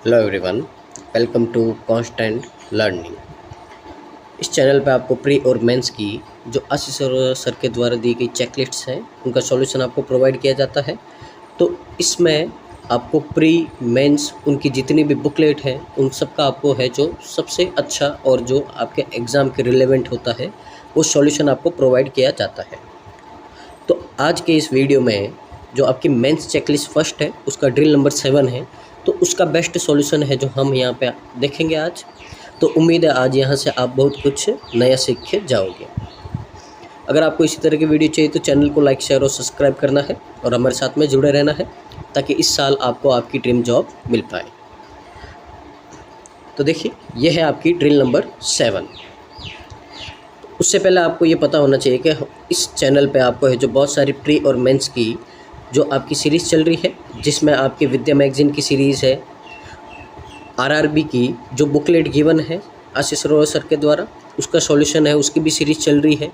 Hello everyone, welcome to constant learning. इस channel पे आपको प्री और मेंस की जो आशीष सर के द्वारा दी गई चेकलिस्ट्स हैं उनका सॉल्यूशन आपको प्रोवाइड किया जाता है। तो इसमें आपको प्री मेंस उनकी जितनी भी बुकलेट है उन सब का आपको है जो सबसे अच्छा और जो आपके एग्ज़ाम के रिलेवेंट होता है वो सॉल्यूशन आपको प्रोवाइड किया जाता है। तो आज के इस वीडियो में जो आपकी मेंस चेकलिस्ट फर्स्ट है उसका ड्रिल नंबर 7 है, तो उसका बेस्ट सॉल्यूशन है जो हम यहाँ पे देखेंगे आज। तो उम्मीद है आज यहाँ से आप बहुत कुछ नया सीख के जाओगे। अगर आपको इसी तरह की वीडियो चाहिए तो चैनल को लाइक शेयर और सब्सक्राइब करना है और हमारे साथ में जुड़े रहना है ताकि इस साल आपको आपकी ड्रीम जॉब मिल पाए। तो देखिए, यह है आपकी ड्रिल नंबर 7। उससे पहले आपको ये पता होना चाहिए कि इस चैनल पे आपको है जो बहुत सारी प्री और मेंस की जो आपकी सीरीज़ चल रही है, जिसमें आपकी विद्या मैगज़ीन की सीरीज़ है, आरआरबी की जो बुकलेट गिवन है आशीष सर के द्वारा उसका सॉल्यूशन है, उसकी भी सीरीज़ चल रही है।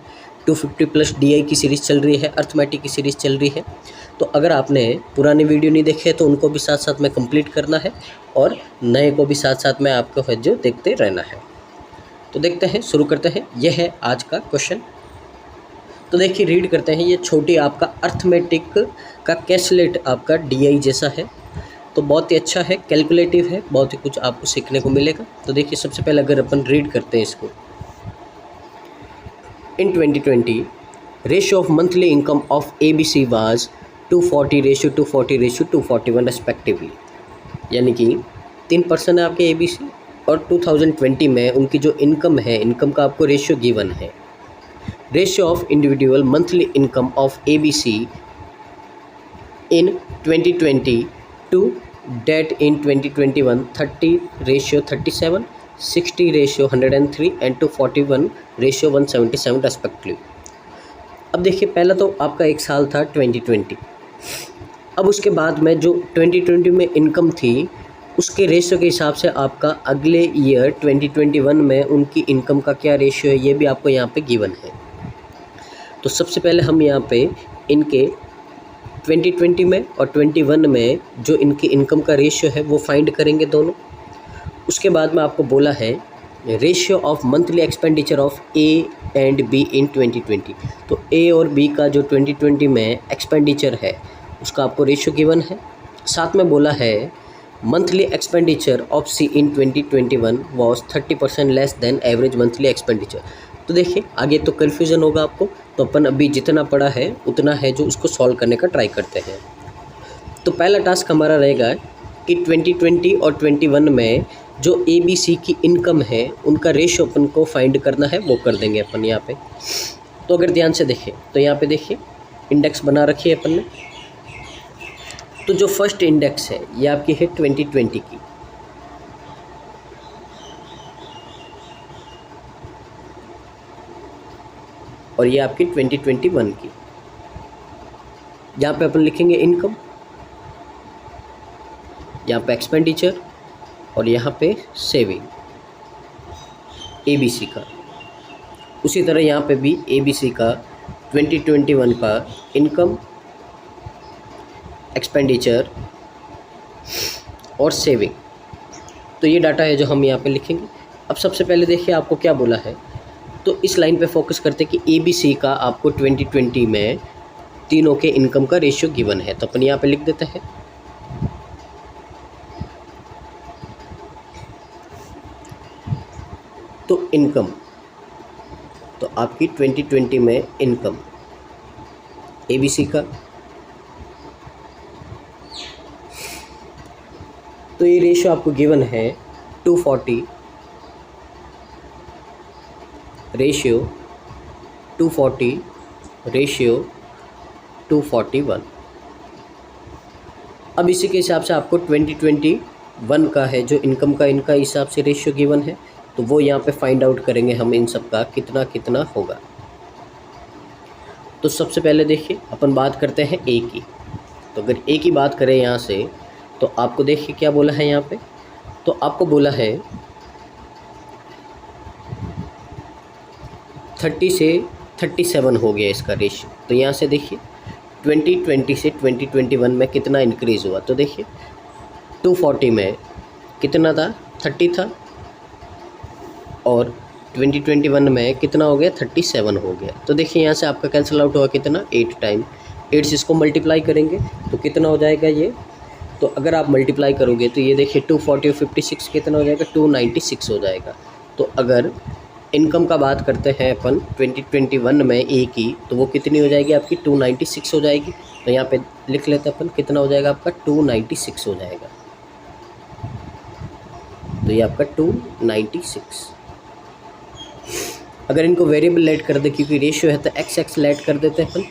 250+ डीआई की सीरीज़ चल रही है, अर्थमेटिक की सीरीज़ चल रही है। तो अगर आपने पुराने वीडियो नहीं देखे तो उनको भी साथ साथ में कंप्लीट करना है और नए को भी साथ साथ में आपको है जो देखते रहना है। तो देखते हैं, शुरू करते हैं। यह है आज का क्वेश्चन। तो देखिए, रीड करते हैं। ये छोटी आपका अर्थमेटिक का कैलकुलेट आपका डीआई जैसा है, तो बहुत ही अच्छा है, कैलकुलेटिव है, बहुत ही कुछ आपको सीखने को मिलेगा। तो देखिए, सबसे पहले अगर अपन रीड करते हैं इसको। इन 2020 ratio of monthly income of ABC was 240:240:241 respectively, यानी कि 3% है आपके ABC और 2020 में उनकी जो इनकम है, इनकम का आपको रेशियो गिवन है। Ratio of individual monthly income of ABC in 2020 to date in 2021 30:37, 60:103 and 241:177 respectively. अब देखिए, पहला तो आपका एक साल था 2020। अब उसके बाद में जो 2020 में इनकम थी उसके रेशियो के हिसाब से आपका अगले ईयर 2021 में उनकी इनकम का क्या रेशियो है ये भी आपको यहाँ पे गिवन है। तो सबसे पहले हम यहाँ पे इनके 2020 में और 21 में जो इनकी इनकम का रेशियो है वो फाइंड करेंगे दोनों। उसके बाद में आपको बोला है ratio of monthly expenditure of A and B इन 2020। तो A और B का जो 2020 में एक्सपेंडिचर है उसका आपको रेशियो गिवन है। साथ में बोला है monthly expenditure of C in 2021 was 30% less than average monthly expenditure. तो देखिए, आगे तो कन्फ्यूज़न होगा आपको, तो अपन अभी जितना पढ़ा है उतना है जो उसको सॉल्व करने का ट्राई करते हैं। तो पहला टास्क हमारा रहेगा कि 2020 और 21 में जो ABC की इनकम है उनका रेशियो अपन को फाइंड करना है, वो कर देंगे अपन यहाँ पे। तो अगर ध्यान से देखें तो यहाँ पे देखिए इंडेक्स बना रखी है अपन ने। तो जो फर्स्ट इंडेक्स है ये आपकी है 2020 की, और ये आपकी 2021 की। यहाँ पे अपन लिखेंगे इनकम, यहाँ पे एक्सपेंडिचर और यहाँ पे सेविंग ABC का। उसी तरह यहाँ पे भी ABC का 2021 का इनकम, एक्सपेंडिचर और सेविंग। तो ये डाटा है जो हम यहाँ पे लिखेंगे। अब सबसे पहले देखिए आपको क्या बोला है, तो इस लाइन पे फोकस करते कि ABC का आपको 2020 में तीनों के इनकम का रेशियो गिवन है। तो अपन यहाँ पे लिख देते हैं तो इनकम, तो आपकी 2020 में इनकम ABC का, तो ये रेशियो आपको गिवन है 240 रेशियो 240 रेशियो 241। अब इसी के हिसाब से आपको 2021 का है जो इनकम का इनका हिसाब से रेशियो गिवन है, तो वो यहाँ पे फाइंड आउट करेंगे हम इन सब का कितना कितना होगा। तो सबसे पहले देखिए अपन बात करते हैं A की। तो अगर A की बात करें यहाँ से तो आपको देखिए क्या बोला है यहाँ पे, तो आपको बोला है 30 से 37 हो गया इसका रेशियो। तो यहाँ से देखिए 2020 से 2021 में कितना इंक्रीज़ हुआ। तो देखिए 240 में कितना था 30 था, और 2021 में कितना हो गया 37 हो गया। तो देखिए यहाँ से आपका कैंसिल आउट हुआ कितना 8 टाइम। 8 से इसको मल्टीप्लाई करेंगे तो कितना हो जाएगा ये, तो अगर आप मल्टीप्लाई करोगे तो ये देखिए 240 और 56 कितना हो जाएगा 296 हो जाएगा। तो अगर इनकम का बात करते हैं अपन 2021 में ए की, तो वो कितनी हो जाएगी आपकी 296 हो जाएगी। तो यहाँ पे लिख लेते हैं अपन कितना हो जाएगा आपका 296 हो जाएगा। तो ये आपका 296। अगर इनको वेरिएबल ऐड कर दे, क्योंकि रेशियो है तो एक्स एक्स ऐड कर देते हैं अपन,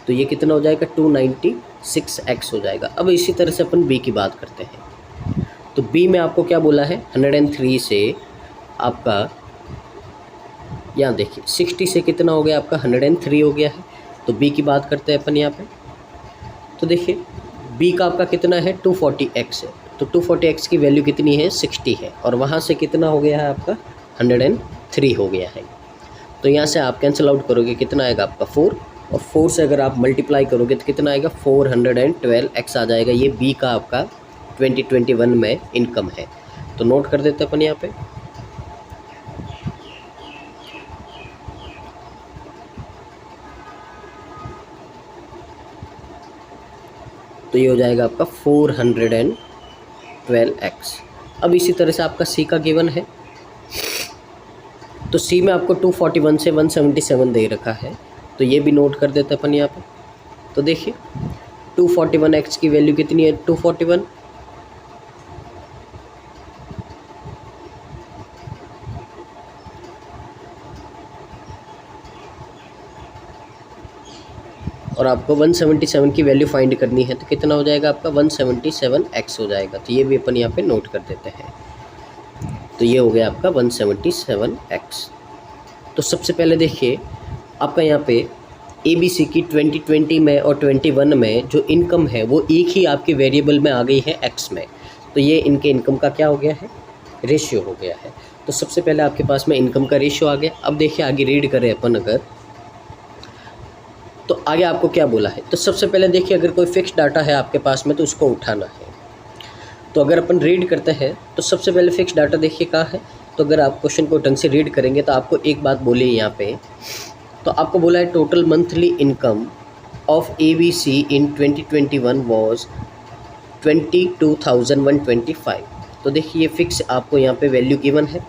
तो ये कितना हो जाएगा 296x हो जाएगा। अब इसी तरह से अपन बी की बात करते हैं। तो बी में आपको क्या बोला है 103 से आपका, यहाँ देखिए 60 से कितना हो गया आपका 103 हो गया है। तो बी की बात करते हैं अपन यहाँ पे। तो देखिए बी का आपका कितना है 240x है, तो 240x की वैल्यू कितनी है 60 है, और वहाँ से कितना हो गया है आपका 103 हो गया है। तो यहाँ से आप कैंसिल आउट करोगे कितना आएगा आपका 4, और 4 से अगर आप मल्टीप्लाई करोगे तो कितना आएगा 412x आ जाएगा। ये बी का आपका 2021 में इनकम है। तो नोट कर देते हैं अपन यहाँ पे। तो ये हो जाएगा आपका 412x। अब इसी तरह से आपका सी का गिवन है। तो सी में आपको 241 से 177 दे रखा है, तो ये भी नोट कर देते हैं अपन यहाँ पे। तो देखिए 241x की वैल्यू कितनी है 241, और आपको 177 की वैल्यू फाइंड करनी है, तो कितना हो जाएगा आपका 177x हो जाएगा। तो ये भी अपन यहाँ पे नोट कर देते हैं। तो ये हो गया आपका 177x। तो सबसे पहले देखिए आपका यहाँ पे ABC की 2020 में और 21 में जो इनकम है वो एक ही आपके वेरिएबल में आ गई है x में। तो ये इनके इनकम का क्या हो गया है रेशियो हो गया है। तो सबसे पहले आपके पास में इनकम का रेशियो आ गया। अब देखिए आगे रीड करें अपन अगर, तो आगे आपको क्या बोला है। तो सबसे पहले देखिए अगर कोई फिक्स डाटा है आपके पास में तो उसको उठाना है। तो अगर अपन रीड करते हैं तो सबसे पहले फिक्स डाटा देखिए कहाँ है। तो अगर आप क्वेश्चन को ढंग से रीड करेंगे तो आपको एक बात बोली है यहाँ पे। तो आपको बोला है total monthly income of ABC in 2021 was 22,125। तो देखिए ये फिक्स आपको यहाँ पे वैल्यू गिवन है।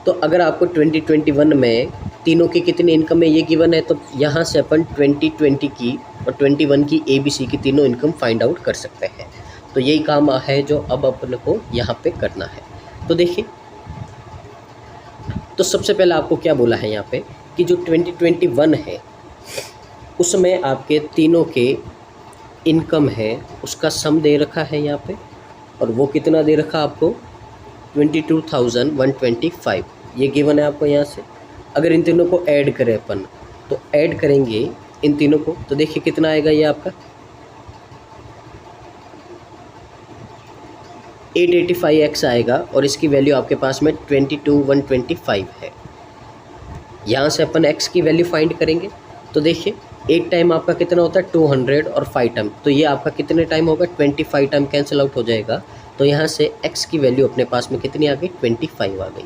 तो अगर आपको 2021 में तीनों की कितनी इनकम है ये गिवन है, तो यहाँ से अपन 2020 की और 21 की ABC की तीनों इनकम फाइंड आउट कर सकते हैं। तो यही काम है जो अब अपन को यहाँ पे करना है। तो देखिए तो सबसे पहले आपको क्या बोला है यहाँ पे कि जो 2021 है उसमें आपके तीनों के इनकम है उसका सम दे रखा है यहाँ पे, और वो कितना दे रखा आपको 22,125 ये गिवन है आपको यहाँ से। अगर इन तीनों को ऐड करें अपन, तो ऐड करेंगे इन तीनों को तो देखिए कितना आएगा ये आपका 885x आएगा, और इसकी वैल्यू आपके पास में 22,125 है। यहाँ से अपन x की वैल्यू फाइंड करेंगे। तो देखिए 8 टाइम आपका कितना होता है 200 और 5 टाइम, तो ये आपका कितने टाइम होगा 25 टाइम कैंसिल आउट हो जाएगा। तो यहाँ से x की वैल्यू अपने पास में कितनी आ गई 25 आ गई।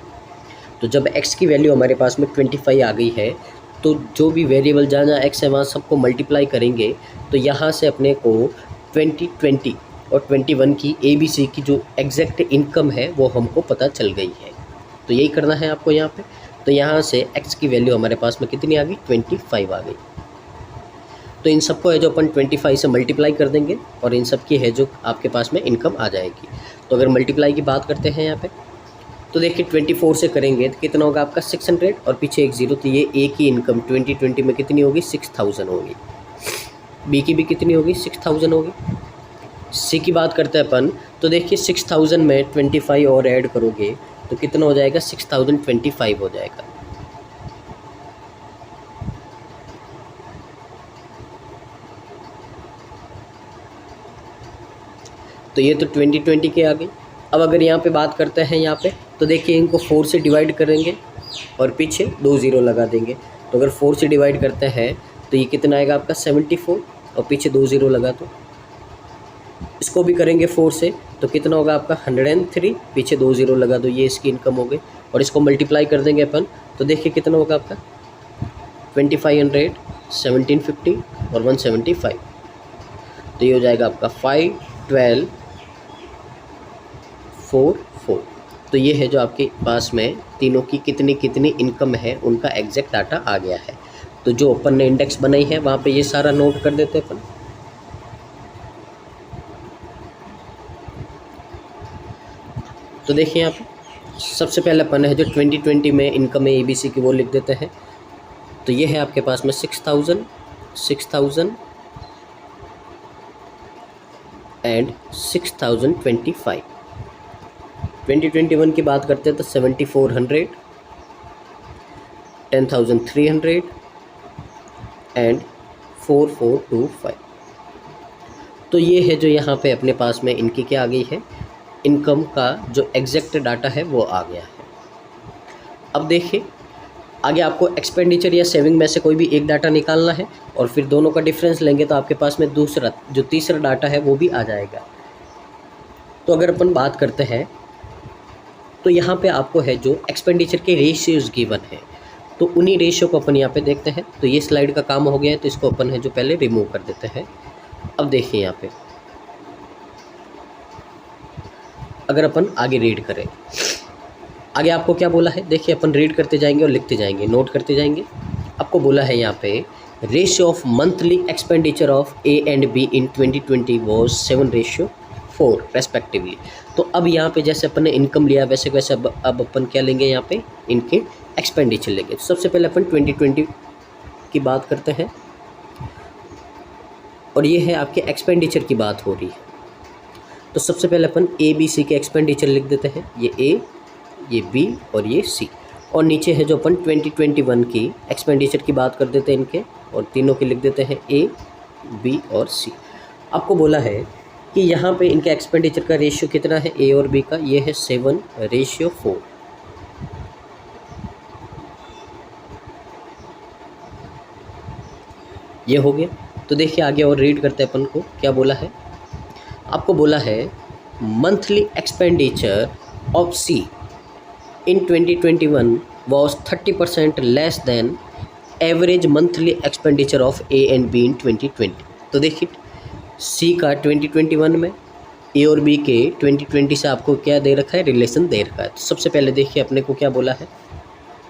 तो जब x की वैल्यू हमारे पास में 25 आ गई है तो जो भी वेरिएबल जहाँ जहाँ x है वहाँ सबको मल्टीप्लाई करेंगे। तो यहाँ से अपने को 2020 और 21 की ABC की जो एग्जैक्ट इनकम है वो हमको पता चल गई है। तो यही करना है आपको यहाँ पे। तो यहाँ से x की वैल्यू हमारे पास में कितनी आ गई 25 आ गई। तो इन सबको है जो अपन 25 से मल्टीप्लाई कर देंगे और इन सब की है जो आपके पास में इनकम आ जाएगी। तो अगर मल्टीप्लाई की बात करते हैं यहाँ पे, तो देखिए 24 से करेंगे तो कितना होगा आपका 600 और पीछे एक ज़ीरो, तो ये ए की इनकम 2020 में कितनी होगी 6000 होगी। बी की भी कितनी होगी 6000 होगी। सी की बात करते हैं अपन, तो देखिए 6000 में 25 और ऐड करोगे तो कितना हो जाएगा 6025 हो जाएगा। तो ये तो 2020 के आ गई। अब अगर यहाँ पे बात करते हैं यहाँ पे, तो देखिए इनको 4 से डिवाइड करेंगे और पीछे 2 ज़ीरो लगा देंगे। तो अगर 4 से डिवाइड करते हैं तो ये कितना आएगा आपका 74 और पीछे 2 ज़ीरो लगा दो इसको भी करेंगे 4 से तो कितना होगा आपका 103, पीछे 2 ज़ीरो लगा दो, ये इसकी इनकम हो गई। और इसको मल्टीप्लाई कर देंगे अपन तो देखिए कितना होगा आपका 2500, 1750 और 175। तो ये हो जाएगा आपका 5, 12, 4, 4। तो ये है जो आपके पास में तीनों की कितनी कितनी इनकम है उनका एग्जैक्ट डाटा आ गया है। तो जो अपन ने इंडेक्स बनाई है वहाँ पे ये सारा नोट कर देते हैं अपन। तो देखिए यहाँ पे सबसे पहले अपन है जो 2020 में इनकम है ABC की वो लिख देते हैं। तो ये है आपके पास में 6000, 6000 एंड 6025। 2021 की बात करते हैं तो 7400, 10300 एंड 4425। तो ये है जो यहाँ पे अपने पास में इनकी क्या आ गई है, इनकम का जो एग्जैक्ट डाटा है वो आ गया है। अब देखिए आगे आपको एक्सपेंडिचर या सेविंग में से कोई भी एक डाटा निकालना है और फिर दोनों का डिफरेंस लेंगे तो आपके पास में दूसरा जो तीसरा डाटा है वो भी आ जाएगा। तो अगर अपन बात करते हैं तो यहाँ पे आपको है जो एक्सपेंडिचर के रेशियोज गिवन है, तो उन्हीं रेशियो को अपन यहाँ पे देखते हैं। तो ये स्लाइड का काम हो गया है तो इसको अपन है जो पहले रिमूव कर देते हैं। अब देखिए यहाँ पे अगर अपन आगे रीड करें, आगे आपको क्या बोला है, देखिए अपन रीड करते जाएंगे और लिखते जाएंगे, नोट करते जाएंगे। आपको बोला है यहाँ पे ratio of monthly expenditure of A and B in 2020 was 7:4 respectively. तो अब यहाँ पे जैसे अपन ने इनकम लिया वैसे वैसे अब अपन क्या लेंगे, यहाँ पे इनके एक्सपेंडिचर लेंगे। तो सबसे पहले अपन 2020 की बात करते हैं और ये है आपके एक्सपेंडिचर की बात हो रही है। तो सबसे पहले अपन ABC के एक्सपेंडिचर लिख देते हैं, ये A, ये B और ये C। और नीचे है जो अपन 2021 की एक्सपेंडिचर की बात कर देते हैं इनके, और तीनों के लिख देते हैं A, B और C। आपको बोला है कि यहाँ पे इनके एक्सपेंडिचर का रेशियो कितना है A और B का, ये है 7:4। ये हो गया। तो देखिए आगे और रीड करते हैं अपन को क्या बोला है। आपको बोला है monthly expenditure of C in 2021 was 30% less than average monthly expenditure of A and B इन 2020। तो देखिए C का 2021 में, A और B के 2020 से आपको क्या दे रखा है, रिलेशन दे रखा है। तो सबसे पहले देखिए अपने को क्या बोला है,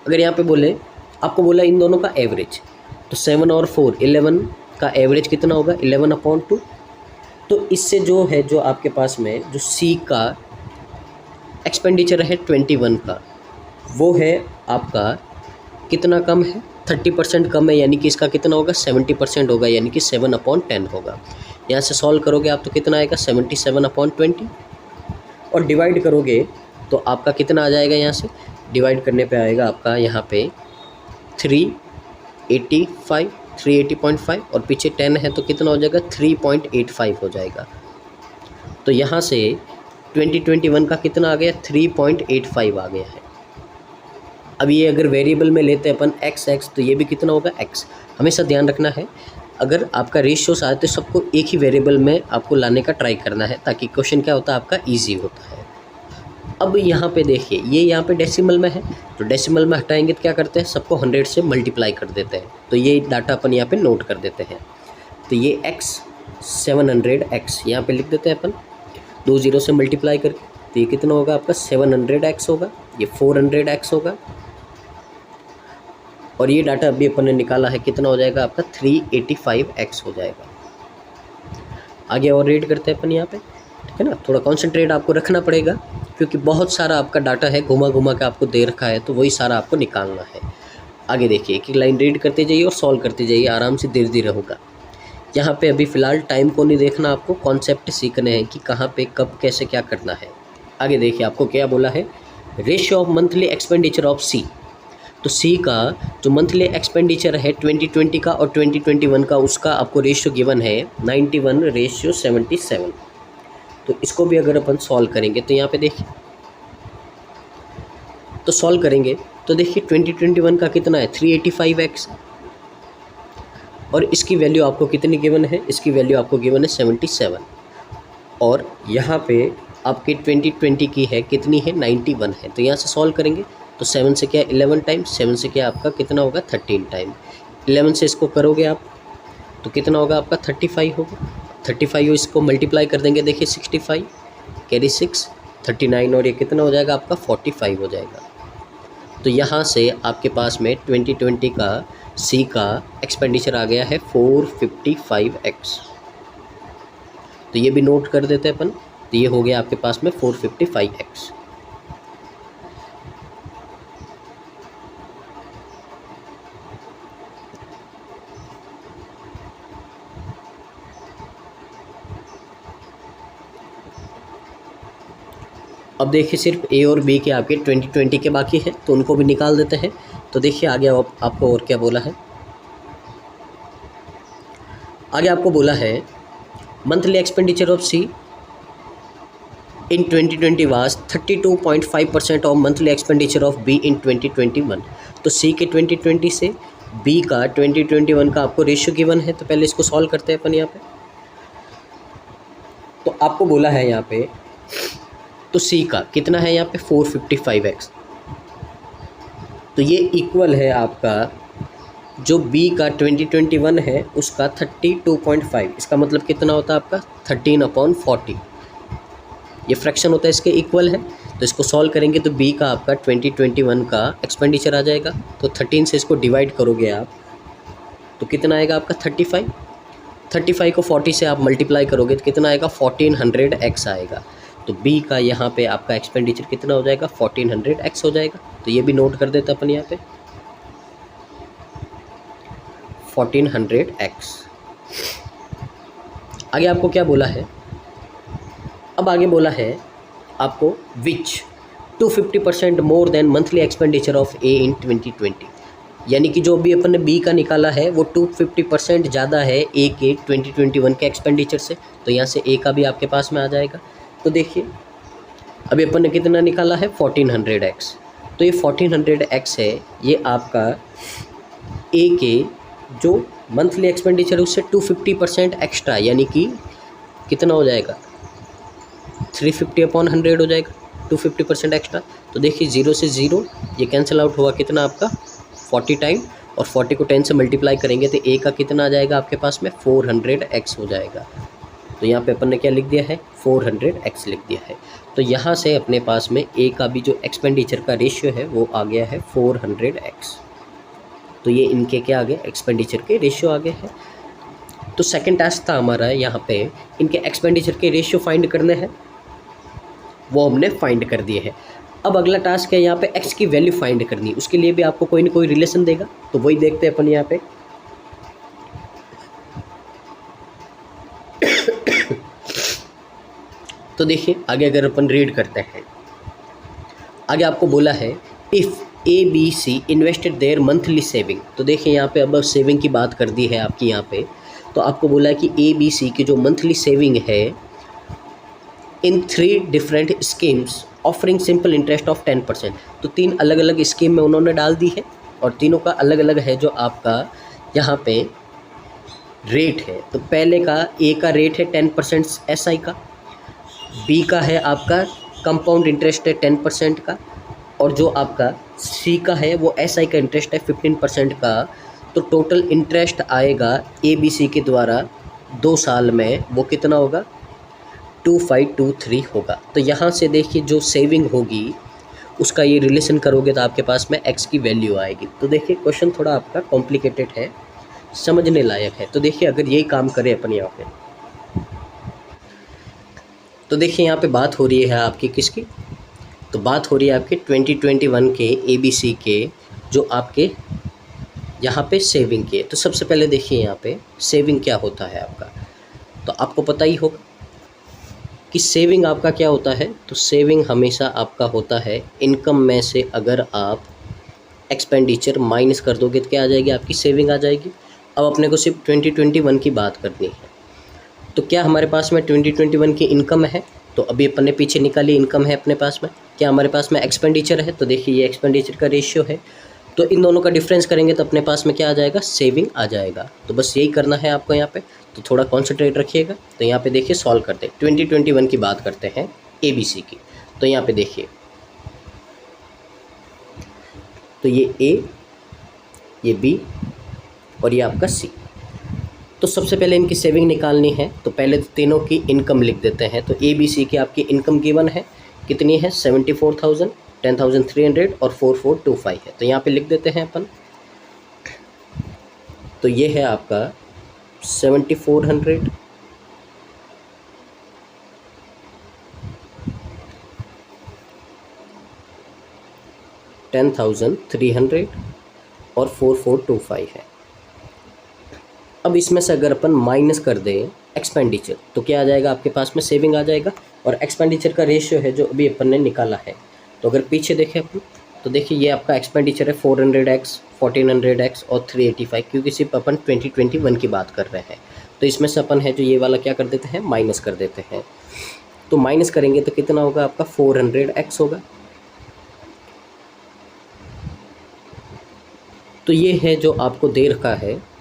अगर यहाँ पे बोले आपको बोला इन दोनों का एवरेज, तो 7 और 4 11 का एवरेज कितना होगा 11/2। तो इससे जो है जो आपके पास में जो C का एक्सपेंडिचर है 21 का, वो है आपका कितना कम है, 30% कम है, यानी कि इसका कितना होगा 70% होगा, यानी कि 7/10 होगा। यहाँ से सॉल्व करोगे आप तो कितना आएगा 77/20 और डिवाइड करोगे तो आपका कितना आ जाएगा, यहाँ से डिवाइड करने पे आएगा आपका यहाँ पे 380.5 और पीछे 10 है तो कितना हो जाएगा 3.85 हो जाएगा। तो यहाँ से 2021 का कितना आ गया 3.85 आ गया है। अब ये अगर वेरिएबल में लेते हैं अपन x तो ये भी कितना होगा x। हमेशा ध्यान रखना है अगर आपका रेशियोस आए तो सबको एक ही वेरिएबल में आपको लाने का ट्राई करना है, ताकि क्वेश्चन क्या होता है आपका ईजी होता है। अब यहाँ पे देखिए ये यहाँ पे डेसिमल में है, तो डेसिमल में हटाएंगे तो क्या करते हैं, सबको 100 से मल्टीप्लाई कर देते हैं। तो ये डाटा अपन यहाँ पे नोट कर देते हैं। तो ये x 700x यहाँ पे लिख देते हैं अपन 2 0 से मल्टीप्लाई करके। तो ये कितना होगा आपका 700x होगा, ये 400x होगा, और ये डाटा अभी अपन ने निकाला है कितना हो जाएगा आपका 385x हो जाएगा। आगे और रीड करते हैं अपन यहाँ पे, ठीक है ना। थोड़ा कॉन्सेंट्रेट आपको रखना पड़ेगा क्योंकि बहुत सारा आपका डाटा है, घुमा घुमा के आपको दे रखा है, तो वही सारा आपको निकालना है। आगे देखिए एक लाइन रीड करते जाइए और सॉल्व करते जाइए, आराम से धीरे धीरे होगा। यहाँ पे अभी फ़िलहाल टाइम को नहीं देखना, आपको कॉन्सेप्ट सीखने हैं कि कहाँ पे कब कैसे क्या करना है। आगे देखिए आपको क्या बोला है, ratio of monthly expenditure of C। तो C का जो मंथली एक्सपेंडिचर है 2020 का और 2021 का, उसका आपको रेशियो गिवन है 91:77। तो इसको भी अगर अपन सॉल्व करेंगे तो यहाँ पे देखिए, तो सॉल्व करेंगे तो देखिए 2021 का कितना है 385x, और इसकी वैल्यू आपको कितनी गिवन है, इसकी वैल्यू आपको गिवन है 77। और यहाँ पे आपकी 2020 की है कितनी है 91 है। तो यहाँ से सॉल्व करेंगे तो 7 से क्या 11 टाइम, 7 से क्या आपका कितना होगा 13 टाइम, 11 से इसको करोगे आप तो कितना होगा आपका 35 होगा। 35 इसको मल्टीप्लाई कर देंगे, देखिए 65 कैरी 6 39 और ये कितना हो जाएगा आपका 45 हो जाएगा। तो यहाँ से आपके पास में 2020 का सी का एक्सपेंडिचर आ गया है 455x। तो ये भी नोट कर देते हैं अपन। तो ये हो गया आपके पास में 455x। अब देखिए सिर्फ ए और बी के आपके 2020 के बाकी हैं तो उनको भी निकाल देते हैं। तो देखिए आगे आपको और क्या बोला है। आगे आपको बोला है monthly expenditure of C in 2020 was 32.5% of monthly expenditure of B in 2021। तो सी के 2020 से बी का 2021 का आपको रेशियो गिवन है। तो पहले इसको सॉल्व करते हैं अपन यहाँ पे। तो आपको बोला है यहाँ पे तो सी का कितना है यहाँ पे 455x। तो ये इक्वल है आपका जो बी का 2021 है उसका 32.5। इसका मतलब कितना होता है आपका 13/40। ये फ्रैक्शन होता है, इसके इक्वल है। तो इसको सॉल्व करेंगे तो बी का आपका 2021 का एक्सपेंडिचर आ जाएगा। तो 13 से इसको डिवाइड करोगे आप तो कितना आएगा आपका 35। 35 को 40 से आप मल्टीप्लाई करोगे तो कितना आएगा 1400x आएगा। तो बी का यहाँ पे आपका एक्सपेंडिचर कितना हो जाएगा 1400x हो जाएगा। तो ये भी नोट कर देते अपन यहाँ पे 1400x। आगे आपको क्या बोला है। अब आगे बोला है आपको which 250% more than monthly expenditure of a in 2020। यानी कि जो भी अपन ने बी का निकाला है वो 250% ज़्यादा है ए के 2021 के एक्सपेंडिचर से। तो यहाँ से ए का भी आपके पास में आ जाएगा। तो देखिए अभी अपन ने कितना निकाला है 1400x। तो ये 1400x है, ये आपका ए के जो मंथली एक्सपेंडिचर है उससे 250% एक्स्ट्रा, यानी कि कितना हो जाएगा 350/100 हो जाएगा 250% एक्स्ट्रा। तो देखिए 0 से 0 ये कैंसिल आउट हुआ, कितना आपका 40 टाइम, और 40 को 10 से मल्टीप्लाई करेंगे तो ए का कितना आ जाएगा आपके पास में 400x हो जाएगा। तो यहाँ पे अपन ने क्या लिख दिया है 400x लिख दिया है। तो यहाँ से अपने पास में ए का भी जो एक्सपेंडिचर का रेशियो है वो आ गया है 400x। तो ये इनके क्या आ गए एक्सपेंडिचर के रेशियो आ गए हैं। तो सेकंड टास्क था हमारा यहाँ पे इनके एक्सपेंडिचर के रेशियो फाइंड करने हैं, वो हमने फाइंड कर दिए हैं। अब अगला टास्क है यहाँ पे x की वैल्यू फाइंड करनी। उसके लिए भी आपको कोई ना कोई रिलेशन देगा, तो वही देखते हैं अपन यहाँ पे। तो देखिए आगे अगर अपन रीड करते हैं, आगे आपको बोला है if A B C invested their monthly saving. तो देखिए यहाँ पे अब सेविंग की बात कर दी है आपकी यहाँ पे। तो आपको बोला है कि ए बी सी की जो मंथली सेविंग है इन 3 different schemes offering simple interest of 10%। तो 3 अलग अलग स्कीम में उन्होंने डाल दी है और तीनों का अलग अलग है जो आपका यहाँ पे रेट है। तो पहले का ए का रेट है 10% एसआई का, बी का है आपका कंपाउंड इंटरेस्ट है 10% का, और जो आपका सी का है वो एसआई का इंटरेस्ट है 15% का। तो टोटल इंटरेस्ट आएगा ए बी सी के द्वारा 2 साल में वो कितना होगा 2523 होगा। तो यहाँ से देखिए जो सेविंग होगी उसका ये रिलेशन करोगे तो आपके पास में एक्स की वैल्यू आएगी। तो देखिए क्वेश्चन थोड़ा आपका कॉम्प्लिकेटेड है, समझने लायक है। तो देखिए अगर यही काम करें अपन यहाँ पे, तो देखिए यहाँ पे बात हो रही है आपकी किसकी, तो बात हो रही है आपके 2021 के ABC के जो आपके यहाँ पे सेविंग के। तो सबसे पहले देखिए यहाँ पे सेविंग क्या होता है आपका, तो आपको पता ही होगा कि सेविंग आपका क्या होता है। तो सेविंग हमेशा आपका होता है इनकम में से अगर आप एक्सपेंडिचर माइनस कर दोगे तो क्या आ जाएगी आपकी सेविंग आ जाएगी। अब अपने को सिर्फ 2021 की बात करनी है। तो क्या हमारे पास में 2021 की इनकम है, तो अभी अपन ने पीछे निकाली इनकम है अपने पास में। क्या हमारे पास में एक्सपेंडिचर है, तो देखिए ये एक्सपेंडिचर का रेशियो है तो इन दोनों का डिफरेंस करेंगे तो अपने पास में क्या आ जाएगा, सेविंग आ जाएगा। तो बस यही करना है आपको यहाँ पे, तो थोड़ा कॉन्सेंट्रेट रखिएगा। तो यहाँ पे देखिए सॉल्व करते हैं, 2021 की बात करते हैं ABC की। तो यहाँ पे देखिए, तो ये A, ये B और ये आपका C। तो सबसे पहले इनकी सेविंग निकालनी है, तो पहले तो तीनों की इनकम लिख देते हैं। तो ABC की आपकी इनकम गिवन है, कितनी है 74,000, 10,300 और 4425 है। तो यहाँ पे लिख देते हैं अपन। तो ये है आपका 7400, 10,300 और 4425 है। अब इसमें से अगर अपन माइनस कर दें एक्सपेंडिचर तो क्या आ जाएगा, आपके पास में सेविंग आ जाएगा। और एक्सपेंडिचर का रेशियो है जो अभी अपन ने निकाला है। तो अगर पीछे देखें अपन, तो देखिए ये आपका एक्सपेंडिचर है 400x, 1400x और 385, क्योंकि सिर्फ अपन 2021 की बात कर रहे हैं। तो इसमें से अपन है जो ये वाला क्या कर देते हैं, माइनस कर देते हैं। तो माइनस करेंगे तो कितना होगा आपका, 400x होगा। तो ये है जो आपको दे रखा है।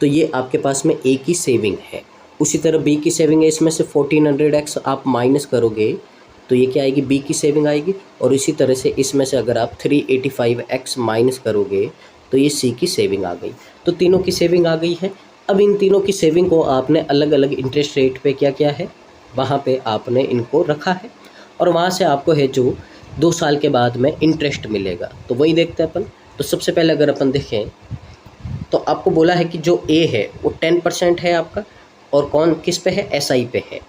तो ये आपके पास में A की सेविंग है। उसी तरह B की सेविंग है, इसमें से 1400x आप माइनस करोगे तो ये क्या आएगी, B की सेविंग आएगी। और इसी तरह से इसमें से अगर आप 385x माइनस करोगे तो ये C की सेविंग आ गई। तो तीनों की सेविंग आ गई है। अब इन तीनों की सेविंग को आपने अलग अलग इंटरेस्ट रेट पे क्या किया है, वहाँ पे आपने इनको रखा है। और वहाँ से आपको है जो 2 साल के बाद में इंटरेस्ट मिलेगा। तो वही देखते हैं अपन। तो सबसे पहले अगर अपन देखें तो आपको बोला है कि जो A है वो 10% है आपका, और कौन किस पे है, SI पे है।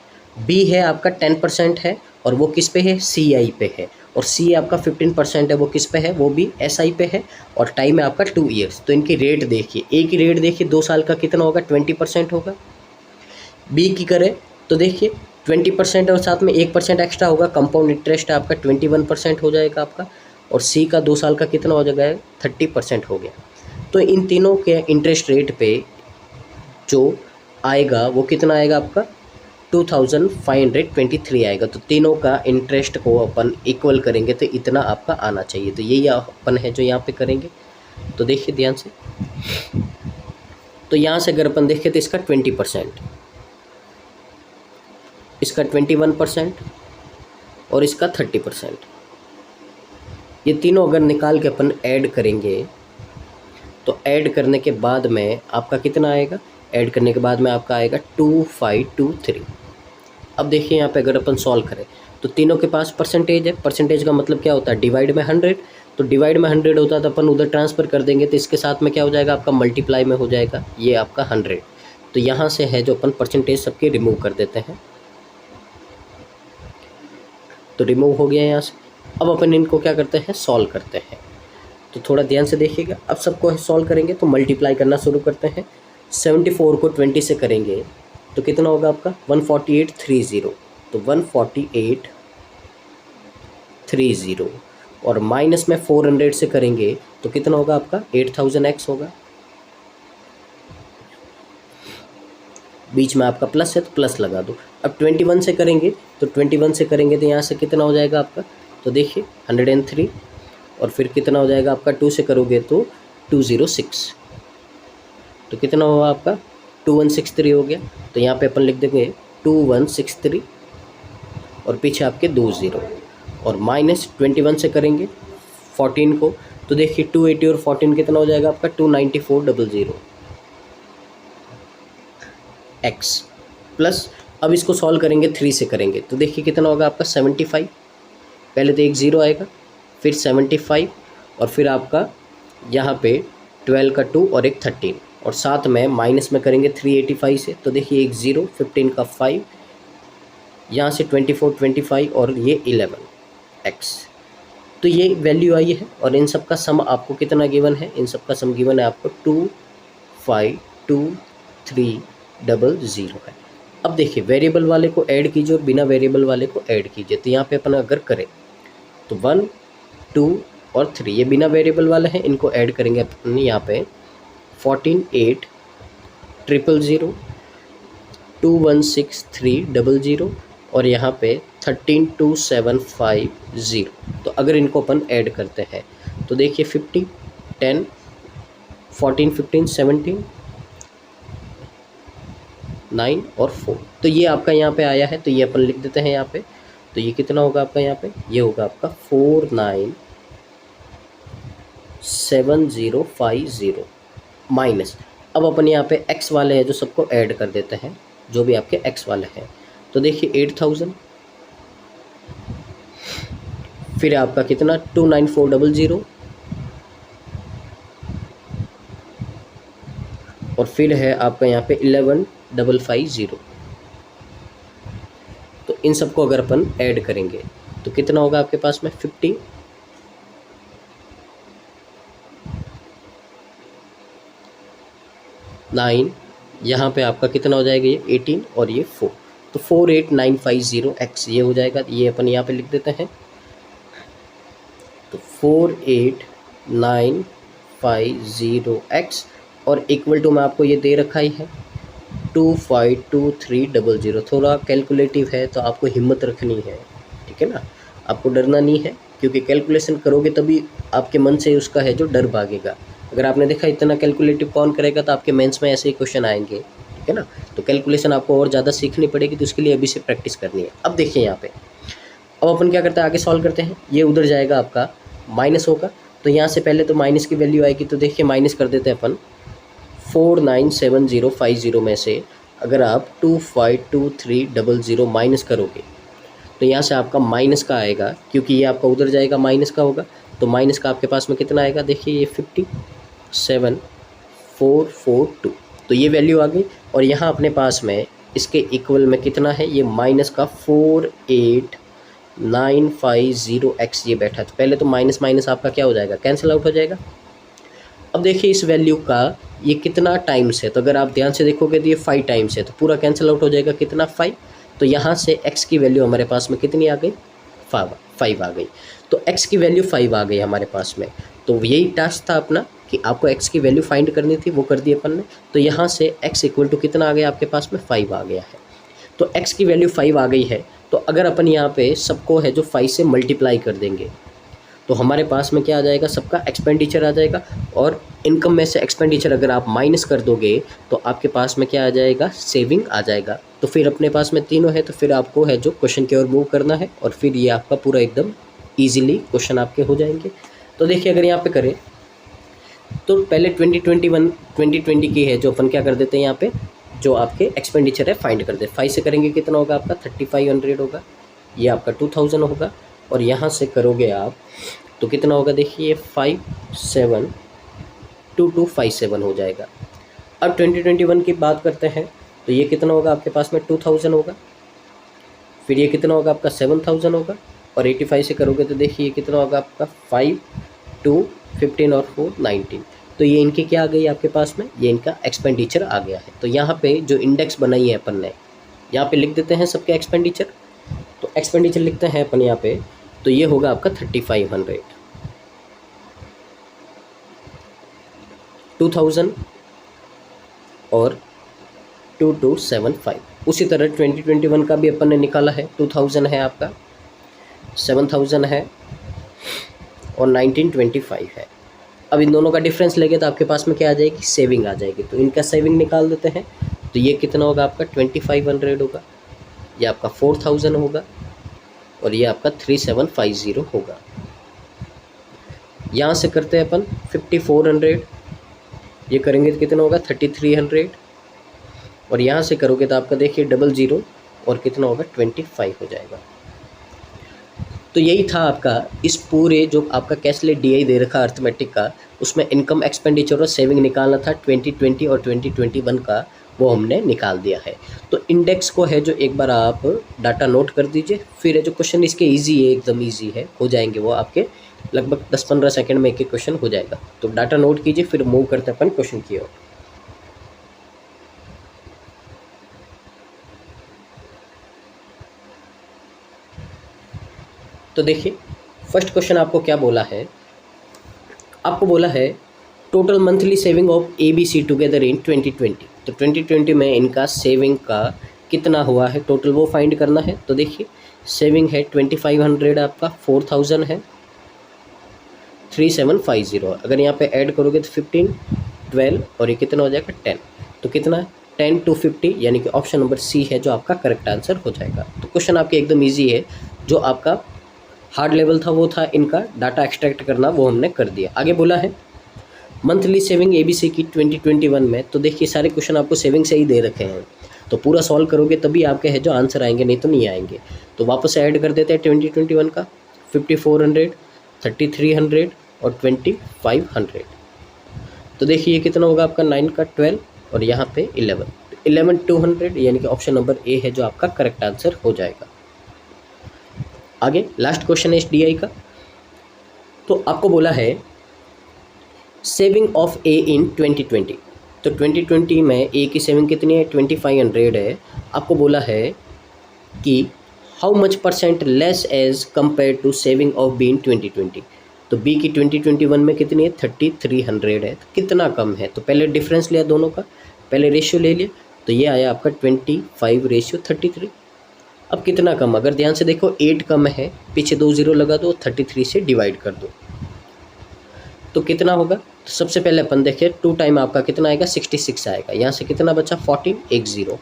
B है आपका 10% है और वो किस पे है, CI पे है। और C आपका 15% है, वो किस पे है, वो भी SI पे है। और टाइम है आपका 2 ईयर्स। तो इनकी रेट देखिए, A की रेट देखिए 2 साल का कितना होगा, 20% होगा। B की करें तो देखिए 20% और साथ में 1% एक्स्ट्रा होगा, कंपाउंड इंटरेस्ट आपका 21% हो जाएगा आपका। और C का 2 साल का कितना हो जाएगा, 30% हो गया। तो इन तीनों के इंटरेस्ट रेट पे जो आएगा वो कितना आएगा आपका, 2523 आएगा। तो तीनों का इंटरेस्ट को अपन इक्वल करेंगे तो इतना आपका आना चाहिए। तो यही अपन है जो यहाँ पे करेंगे। तो देखिए ध्यान से, तो यहाँ से अगर अपन देखें तो इसका 20%, इसका 21% और इसका 30%, ये तीनों अगर निकाल के अपन ऐड करेंगे तो ऐड करने के बाद में आपका कितना आएगा, ऐड करने के बाद में आपका आएगा 2523। अब देखिए यहाँ पे अगर अपन सॉल्व करें तो तीनों के पास परसेंटेज है। परसेंटेज का मतलब क्या होता है, डिवाइड में 100। तो डिवाइड में 100 होता है तो अपन उधर ट्रांसफ़र कर देंगे, तो इसके साथ में क्या हो जाएगा आपका, मल्टीप्लाई में हो जाएगा ये आपका 100। तो यहाँ से है जो अपन परसेंटेज सबके रिमूव कर देते हैं। तो रिमूव हो गया यहाँ से। अब अपन इनको क्या करते हैं, सॉल्व करते हैं। तो थोड़ा ध्यान से देखिएगा। अब सबको सॉल्व करेंगे तो मल्टीप्लाई करना शुरू करते हैं। 74 को 20 से करेंगे तो कितना होगा आपका, 14830। तो 14830 और माइनस में 400 से करेंगे तो कितना होगा आपका, 8000x होगा। बीच में आपका प्लस है तो प्लस लगा दो। अब 21 से करेंगे तो 21 से करेंगे तो यहाँ से कितना हो जाएगा आपका, तो देखिए 103 और फिर कितना हो जाएगा आपका, 2 से करोगे तो 206। तो कितना हुआ आपका, 2163 हो गया। तो यहाँ पे अपन लिख देंगे 2163 और पीछे आपके 20 और माइनस 21 से करेंगे 14 को तो देखिए 280 और 14 कितना हो जाएगा आपका, 29400 x प्लस। अब इसको सॉल्व करेंगे 3 से करेंगे तो देखिए कितना होगा आपका 75। पहले तो एक 0 आएगा, फिर 75 और फिर आपका यहाँ पे 12 का 2 और एक 13 और साथ में माइनस में करेंगे 385 से तो देखिए एक 0, 15 का 5, यहाँ से 24, 25 और ये 11x। तो ये वैल्यू आई है और इन सब का सम आपको कितना गिवन है, इन सब का सम गिवन है आपको 25230 है। अब देखिए वेरिएबल वाले को ऐड कीजिए और बिना वेरिएबल वाले को ऐड कीजिए। तो यहाँ पे अपन अगर करें तो 1, 2 और 3 ये बिना वेरिएबल वाले हैं, इनको ऐड करेंगे अपन यहाँ पे 14800, 216300 और यहाँ पे 132750। तो अगर इनको अपन ऐड करते हैं तो देखिए 50, 10, 14, 15, 17, 9 और 4। तो ये आपका यहाँ पे आया है, तो ये अपन लिख देते हैं यहाँ पे। तो ये कितना होगा आपका यहाँ पे, ये होगा आपका 497050 माइनस। अब अपन यहाँ पे x वाले हैं जो सबको ऐड कर देते हैं, जो भी आपके x वाले हैं। तो देखिए 8000, फिर आपका कितना 29400, और फिर है आपका यहाँ पे 11550। तो इन सबको अगर अपन ऐड करेंगे तो कितना होगा आपके पास में 50, 9, यहाँ पे आपका कितना हो जाएगा ये 18 और ये 4। तो 48950x ये हो जाएगा, ये अपन यहाँ पे लिख देते हैं। तो 48950x और इक्वल टू में आपको ये दे रखा ही है 252300। थोड़ा कैलकुलेटिव है तो आपको हिम्मत रखनी है, ठीक है ना, आपको डरना नहीं है, क्योंकि कैलकुलेशन करोगे तभी आपके मन से उसका है जो डर भागेगा। अगर आपने देखा इतना कैलकुलेटिव कौन करेगा तो आपके मेंस में ऐसे ही क्वेश्चन आएंगे, ठीक है ना। तो कैलकुलेशन आपको और ज़्यादा सीखनी पड़ेगी, तो उसके लिए अभी से प्रैक्टिस करनी है। अब देखिए यहाँ पे, अब अपन क्या करते हैं, आगे सॉल्व करते हैं। ये उधर जाएगा आपका माइनस होगा, तो यहाँ से पहले तो माइनस की वैल्यू आएगी। तो देखिए माइनस कर देते हैं अपन 497050 में से अगर आप 252300 माइनस करोगे तो यहाँ से आपका माइनस का आएगा, क्योंकि ये आपका उधर जाएगा माइनस का होगा। तो माइनस का आपके पास में कितना आएगा, देखिए ये 57442। तो ये वैल्यू आ गई, और यहाँ अपने पास में इसके इक्वल में कितना है, ये माइनस का 48950x ये बैठा। तो पहले तो माइनस माइनस आपका क्या हो जाएगा, कैंसिल आउट हो जाएगा। अब देखिए इस वैल्यू का ये कितना टाइम्स है, तो अगर आप ध्यान से देखोगे तो ये 5 टाइम्स है, तो पूरा कैंसिल आउट हो जाएगा कितना 5। तो यहाँ से x की वैल्यू हमारे पास में कितनी आ गई, 5 आ गई। तो x की वैल्यू 5 आ गई हमारे पास में। तो यही टास्क था अपना कि आपको x की वैल्यू फाइंड करनी थी, वो कर दी अपन ने। तो यहाँ से x इक्वल टू कितना आ गया आपके पास में, 5 आ गया है। तो x की वैल्यू 5 आ गई है, तो अगर अपन यहाँ पे सबको है जो 5 से मल्टीप्लाई कर देंगे तो हमारे पास में क्या आ जाएगा, सबका एक्सपेंडिचर आ जाएगा। और इनकम में से एक्सपेंडिचर अगर आप माइनस कर दोगे तो आपके पास में क्या आ जाएगा, सेविंग आ जाएगा। तो फिर अपने पास में तीनों है, तो फिर आपको है जो क्वेश्चन की ओर मूव करना है, और फिर ये आपका पूरा एकदम ईजिली क्वेश्चन आपके हो जाएंगे। तो देखिए अगर यहाँ पे करें तो पहले 2020 की है जो अपन क्या कर देते हैं, यहाँ पे जो आपके एक्सपेंडिचर है फाइंड कर दे। 5 से करेंगे कितना होगा आपका 3500 होगा, ये आपका 2000 होगा। और यहाँ से करोगे आप तो कितना होगा, देखिए 572257 हो जाएगा। अब 2021 की बात करते हैं तो ये कितना होगा आपके पास में 2000 होगा, फिर ये कितना होगा आपका 7000 होगा, और 85 से करोगे तो देखिए ये कितना होगा आपका 5, 2, 15 और 4, 19। तो ये इनकी क्या आ गई आपके पास में, ये इनका एक्सपेंडिचर आ गया है। तो यहाँ पे जो इंडेक्स बनाई है अपन ने, यहाँ पे लिख देते हैं सबके एक्सपेंडिचर। तो एक्सपेंडिचर लिखते हैं अपन यहाँ पे, तो ये होगा आपका 3500, 2000 और 2275। उसी तरह 2021 का भी अपन ने निकाला है, 2000 है आपका, 7000 है और 1925 है। अब इन दोनों का डिफरेंस लेंगे तो आपके पास में क्या आ जाएगी, सेविंग आ जाएगी। तो इनका सेविंग निकाल देते हैं। तो ये कितना होगा आपका 2500 होगा, ये आपका 4000 होगा, और ये आपका 3750 होगा। यहाँ से करते हैं अपन 5400, ये करेंगे तो कितना होगा 3300, और यहाँ से करोगे तो आपका देखिए 00 और कितना होगा 25 हो जाएगा। तो यही था आपका इस पूरे जो आपका कैशलेस डीआई दे रखा अर्थमेटिक का, उसमें इनकम एक्सपेंडिचर और सेविंग निकालना था 2020 और 2021 का, वो हमने निकाल दिया है। तो इंडेक्स को है जो एक बार आप डाटा नोट कर दीजिए, फिर है जो क्वेश्चन इसके इजी है, एकदम इजी है, हो जाएंगे वो आपके लगभग 10-15 सेकंड में एक एक क्वेश्चन हो जाएगा। तो डाटा नोट कीजिए, फिर मूव करते अपन क्वेश्चन की ओर। तो देखिए फर्स्ट क्वेश्चन आपको क्या बोला है, आपको बोला है total monthly saving of ABC together in 2020। तो 2020 में इनका सेविंग का कितना हुआ है टोटल, वो फाइंड करना है। तो देखिए सेविंग है 2500 आपका, 4000 है, 3750। अगर यहाँ पे ऐड करोगे तो 15, 12 और ये कितना हो जाएगा 10। तो कितना 10 to 50, यानी कि ऑप्शन नंबर सी है जो आपका करेक्ट आंसर हो जाएगा। तो क्वेश्चन आपके एकदम ईजी है। जो आपका हार्ड लेवल था वो था इनका डाटा एक्सट्रैक्ट करना, वो हमने कर दिया। आगे बोला है मंथली सेविंग ABC की 2021 में। तो देखिए सारे क्वेश्चन आपको सेविंग से ही दे रखे हैं, तो पूरा सॉल्व करोगे तभी आपके है जो आंसर आएंगे, नहीं तो नहीं आएंगे। तो वापस से ऐड कर देते हैं 2021 का 5400, 3300 और 2500। तो देखिए ये कितना होगा आपका 9 का 12 और यहाँ पे 11 200, यानी कि ऑप्शन नंबर ए है जो आपका करेक्ट आंसर हो जाएगा। आगे लास्ट क्वेश्चन है SDI का। तो आपको बोला है सेविंग ऑफ ए इन 2020। तो 2020 में ए की सेविंग कितनी है, 2500 है। आपको बोला है कि how much % less as compared to saving of B in 2020। तो बी की 2021 में कितनी है, 3300 है। तो कितना कम है, तो पहले डिफरेंस लिया दोनों का, पहले रेशियो ले लिया, तो ये आया आपका 25:33। अब कितना कम, अगर ध्यान से देखो 8 कम है, पीछे 2 0 लगा दो, 33 से डिवाइड कर दो, तो कितना होगा। तो सबसे पहले अपन देखें 2 टाइम आपका कितना आएगा, 66 आएगा। यहाँ से कितना बचा 14, 1 0।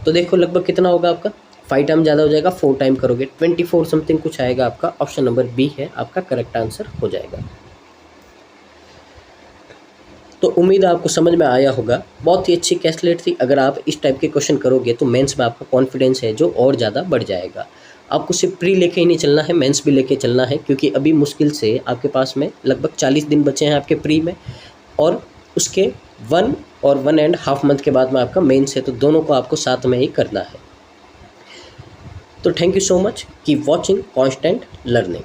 तो देखो लगभग कितना होगा आपका, 5 टाइम ज़्यादा हो जाएगा, 4 टाइम करोगे 24 समथिंग कुछ आएगा आपका। ऑप्शन नंबर बी है आपका करेक्ट आंसर हो जाएगा। तो उम्मीद आपको समझ में आया होगा। बहुत ही अच्छी कैलकुलेट थी। अगर आप इस टाइप के क्वेश्चन करोगे तो मेंस में आपका कॉन्फिडेंस है जो और ज़्यादा बढ़ जाएगा। आपको सिर्फ प्री लेके ही नहीं चलना है, मेंस भी लेके चलना है, क्योंकि अभी मुश्किल से आपके पास में लगभग 40 दिन बचे हैं आपके प्री में, और उसके 1 और 1.5 मंथ के बाद में आपका मेंस है। तो दोनों को आपको साथ में ही करना है। तो thank you so much, keep watching, constant learning.